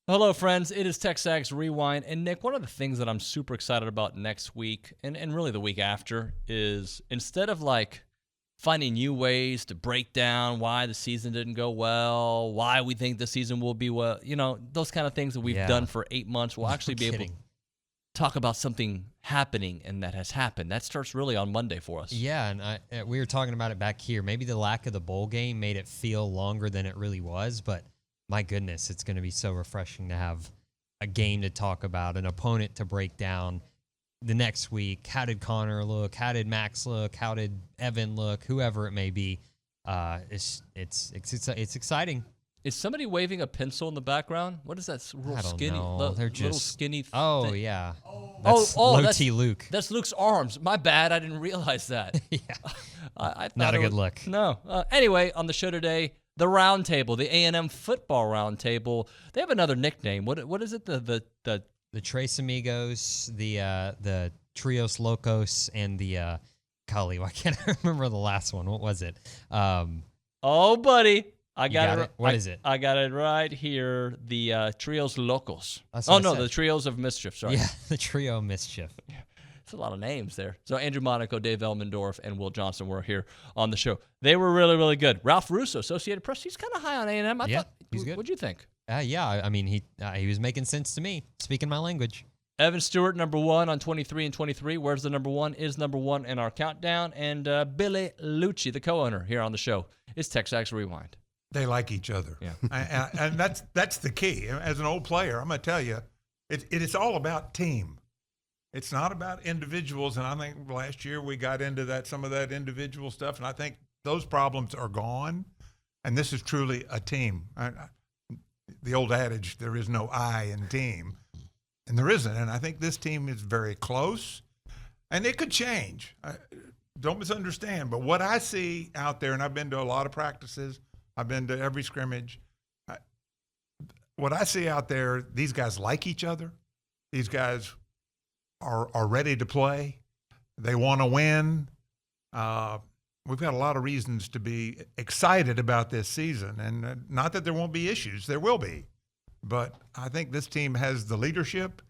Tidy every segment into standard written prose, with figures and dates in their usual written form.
Hello, friends. It is TexAgs Rewind. And Nick, one of the things that I'm super excited about next week and really the week after is instead of finding new ways to break down why the season didn't go well, why we think the season will be well, those kind of things that we've done for 8 months, we'll actually be able to talk about something happening and that has happened. That starts really on Monday for us. Yeah, and we were talking about it back here. Maybe the lack of the bowl game made it feel longer than it really was, but my goodness, it's going to be so refreshing to have a game to talk about, an opponent to break down the next week. How did Connor look? How did Max look? How did Evan look? Whoever it may be. It's exciting. Is somebody waving a pencil in the background? What is that? Real I don't skinny, know. They're little just skinny. Oh, thing? yeah. That's Low T Luke. That's Luke's arms. My bad. I didn't realize that. Yeah. I thought Not a good look. No. Anyway, on the show today, the roundtable, the A&M football roundtable. They have another nickname. What is it? The Tres Amigos, the Trios Locos, and the golly, why can't I remember the last one? What was it? Oh, buddy. I got it. What is it? I got it right here. The Trios Locos. The Trios of Mischief. Sorry. Yeah, the Trio Mischief. It's a lot of names there. So Andrew Monaco, Dave Elmendorf, and Will Johnson were here on the show. They were really, really good. Ralph Russo, Associated Press, he's kind of high on A&M. I thought, he's good. What'd you think? Yeah, I mean, he was making sense to me, speaking my language. Evan Stewart, number one on 23 and 23. Where's the number one? Is number one in our countdown. And Billy Liucci, the co-owner here on the show, is TexAgs Rewind. They like each other. Yeah. And that's the key. As an old player, I'm going to tell you, it is all about team. It's not about individuals. And I think last year we got into some of that individual stuff, and I think those problems are gone. And this is truly a team. The old adage, there is no I in team. And there isn't. And I think this team is very close. And it could change. Don't misunderstand. But what I see out there, and I've been to a lot of practices, I've been to every scrimmage. What I see out there, these guys like each other. These guys are ready to play. They want to win. We've got a lot of reasons to be excited about this season. And not that there won't be issues. There will be. But I think this team has the leadership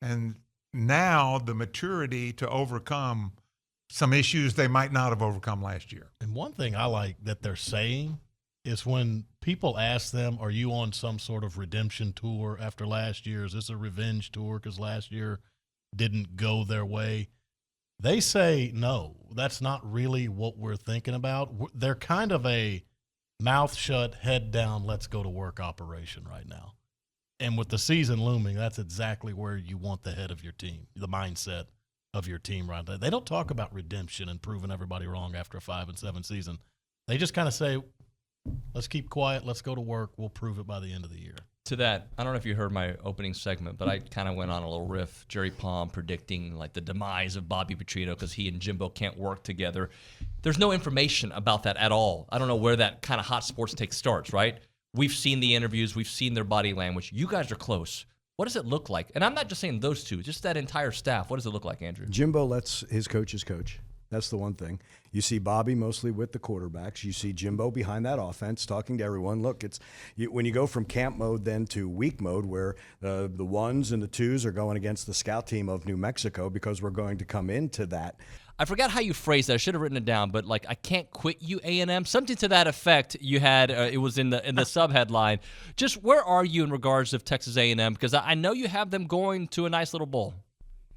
and now the maturity to overcome some issues they might not have overcome last year. And one thing I like that they're saying is when people ask them, are you on some sort of redemption tour after last year? Is this a revenge tour because last year didn't go their way? They say, no, that's not really what we're thinking about. They're kind of a mouth shut, head down, let's go to work operation right now. And with the season looming, that's exactly where you want the head of your team, the mindset of your team right there. They don't talk about redemption and proving everybody wrong after a 5-7 season. They just kind of say, let's keep quiet, let's go to work, we'll prove it by the end of the year. To that, I don't know if you heard my opening segment, but I kind of went on a little riff. Jerry Palm predicting the demise of Bobby Petrino because he and Jimbo can't work together. There's no information about that at all. I don't know where that kind of hot sports take starts, right? We've seen the interviews. We've seen their body language. You guys are close. What does it look like? And I'm not just saying those two, just that entire staff. What does it look like, Andrew? Jimbo lets his coaches coach. That's the one thing. You see Bobby mostly with the quarterbacks. You see Jimbo behind that offense talking to everyone. Look, when you go from camp mode then to week mode where the ones and the twos are going against the scout team of New Mexico because we're going to come into that. I forgot how you phrased that. I should have written it down, but I can't quit you, A&M. Something to that effect. You had it was in the sub headline. Just where are you in regards of Texas A&M? Because I know you have them going to a nice little bowl.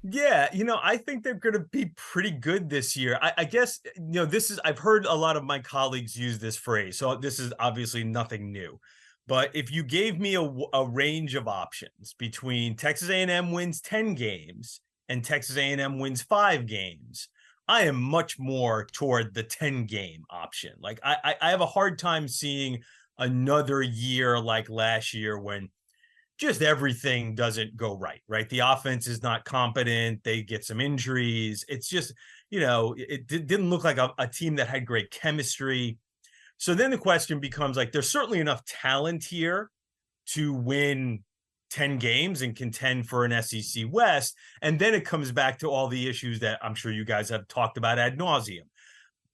Yeah, I think they're going to be pretty good this year. I guess I've heard a lot of my colleagues use this phrase, so this is obviously nothing new. But if you gave me a range of options between Texas A&M wins 10 games and Texas A&M wins 5 games, I am much more toward the 10-game option. I have a hard time seeing another year like last year when just everything doesn't go right? The offense is not competent. They get some injuries. It's just, it didn't look like a team that had great chemistry. So then the question becomes there's certainly enough talent here to win 10 games and contend for an SEC West. And then it comes back to all the issues that I'm sure you guys have talked about ad nauseum.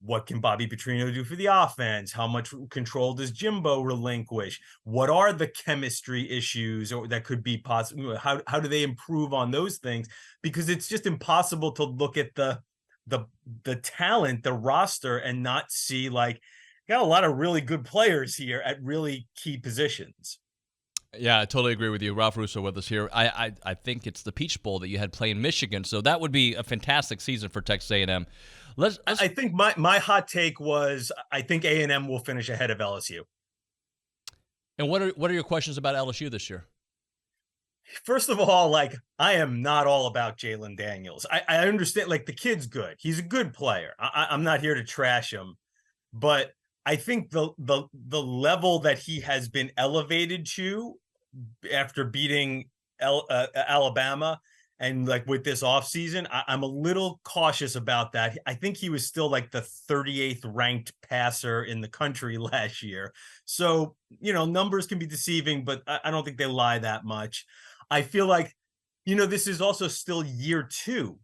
what can Bobby Petrino do for the offense? How much control does Jimbo relinquish? What are the chemistry issues or that could be possible? How do they improve on those things? Because it's just impossible to look at the talent, the roster, and not see like got a lot of really good players here at really key positions. Yeah, I totally agree with you. Ralph Russo with us here. I think it's the Peach Bowl that you had playing Michigan, so that would be a fantastic season for Texas A&M. I think my hot take was I think A&M will finish ahead of LSU. And what are your questions about LSU this year? First of all, like I am not all about Jalen Daniels. I understand like the kid's good. He's a good player. I'm not here to trash him, but I think the level that he has been elevated to after beating Alabama and like with this offseason, I'm a little cautious about that. I think he was still like the 38th ranked passer in the country last year. So, numbers can be deceiving, but I don't think they lie that much. I feel like, this is also still year 2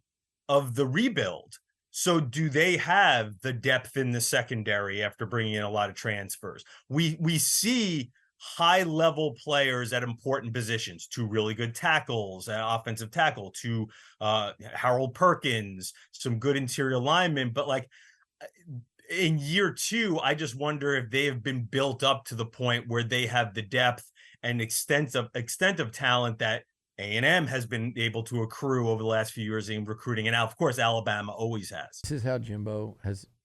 of the rebuild. So do they have the depth in the secondary after bringing in a lot of transfers? We see high-level players at important positions, 2 really good tackles, offensive tackle, 2 Harold Perkins, some good interior linemen. But like in year 2, I just wonder if they have been built up to the point where they have the depth and extent of talent that A&M has been able to accrue over the last few years in recruiting. And now, of course, Alabama always has. This is how Jimbo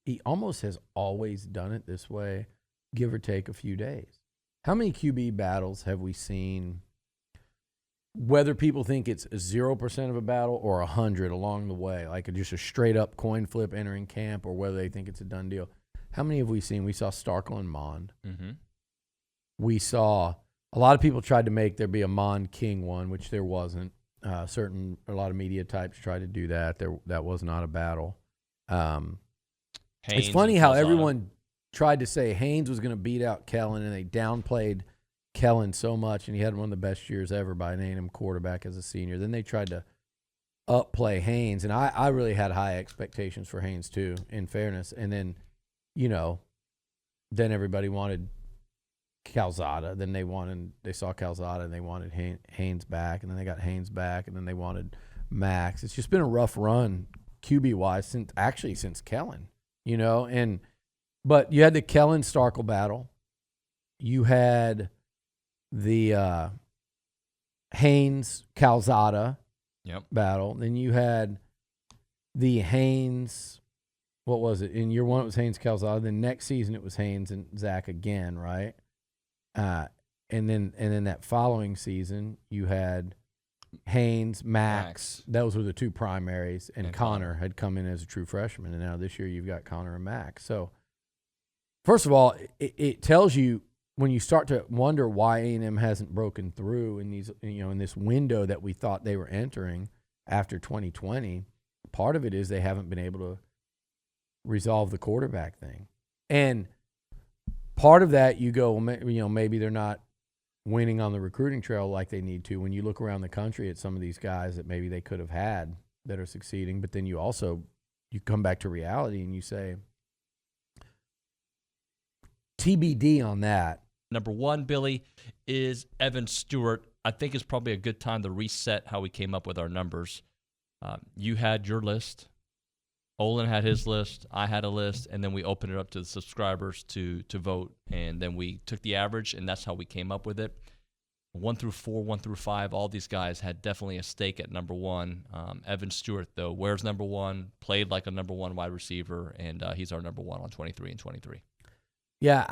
he almost has always done it this way, give or take a few days. How many QB battles have we seen, whether people think it's 0% of a battle or 100 along the way, like just a straight up coin flip entering camp, or whether they think it's a done deal? How many have we seen? We saw Starkel and Mond. Mm-hmm. We saw a lot of people tried to make there be a Mond King one, which there wasn't. A lot of media types tried to do that. That was not a battle. It's funny how everyone tried to say Haynes was going to beat out Kellen, and they downplayed Kellen so much, and he had one of the best years ever by an A&M quarterback as a senior. Then they tried to upplay Haynes, and I really had high expectations for Haynes too, in fairness. And then, then everybody wanted Calzada. Then they saw Calzada and they wanted Haynes back, and then they got Haynes back, and then they wanted Max. It's just been a rough run QB-wise since Kellen, but you had the Kellen-Starkel battle. You had the Haynes-Calzada battle. Then you had the Haynes, what was it? In year 1, it was Haynes-Calzada. Then next season, it was Haynes and Zach again, right? And then that following season, you had Haynes, Max. Those were the 2 primaries, and Connor had come in as a true freshman. And now this year, you've got Connor and Max. So, first of all, it tells you when you start to wonder why A&M hasn't broken through in these, in this window that we thought they were entering after 2020. Part of it is they haven't been able to resolve the quarterback thing, and part of that you go, maybe they're not winning on the recruiting trail like they need to. When you look around the country at some of these guys that maybe they could have had that are succeeding, but then you come back to reality and you say, TBD on that. Number 1, Billy, is Evan Stewart. I think it's probably a good time to reset how we came up with our numbers. You had your list. Olin had his list. I had a list. And then we opened it up to the subscribers to vote. And then we took the average, and that's how we came up with it. 1 through 4, 1 through 5, all these guys had definitely a stake at number 1. Evan Stewart, though, wears number 1, played like a number 1 wide receiver, and he's our number 1 on 23 and 23. Yeah,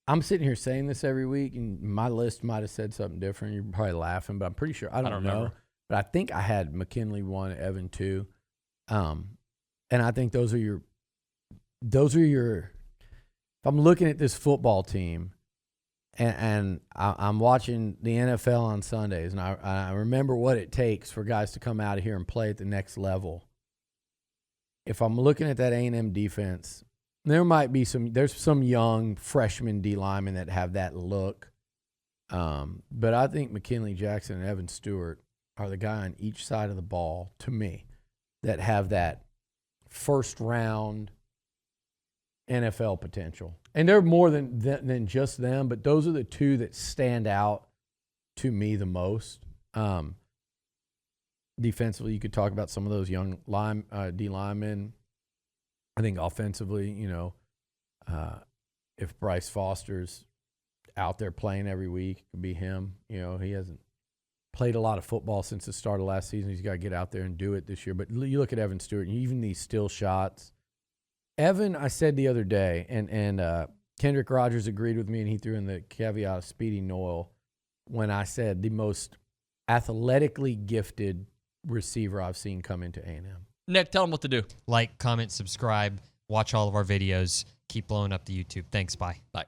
I'm sitting here saying this every week, and my list might have said something different. You're probably laughing, but I'm pretty sure. I don't know. Remember. But I think I had McKinley 1, Evan 2. And I think those are your, if I'm looking at this football team and I'm watching the NFL on Sundays, and I remember what it takes for guys to come out of here and play at the next level. If I'm looking at that A&M defense, there's some young freshman D linemen that have that look. But I think McKinley Jackson and Evan Stewart are the guy on each side of the ball, to me, that have that first round NFL potential. And they're more than just them, but those are the two that stand out to me the most. Defensively, you could talk about some of those young D linemen. I think offensively, if Bryce Foster's out there playing every week, it could be him. He hasn't played a lot of football since the start of last season. He's got to get out there and do it this year. But you look at Evan Stewart, and even these still shots. Evan, I said the other day, and Kendrick Rogers agreed with me, and he threw in the caveat of Speedy Noyle when I said the most athletically gifted receiver I've seen come into A&M. Nick, tell them what to do. Like, comment, subscribe, watch all of our videos. Keep blowing up the YouTube. Thanks. Bye. Bye.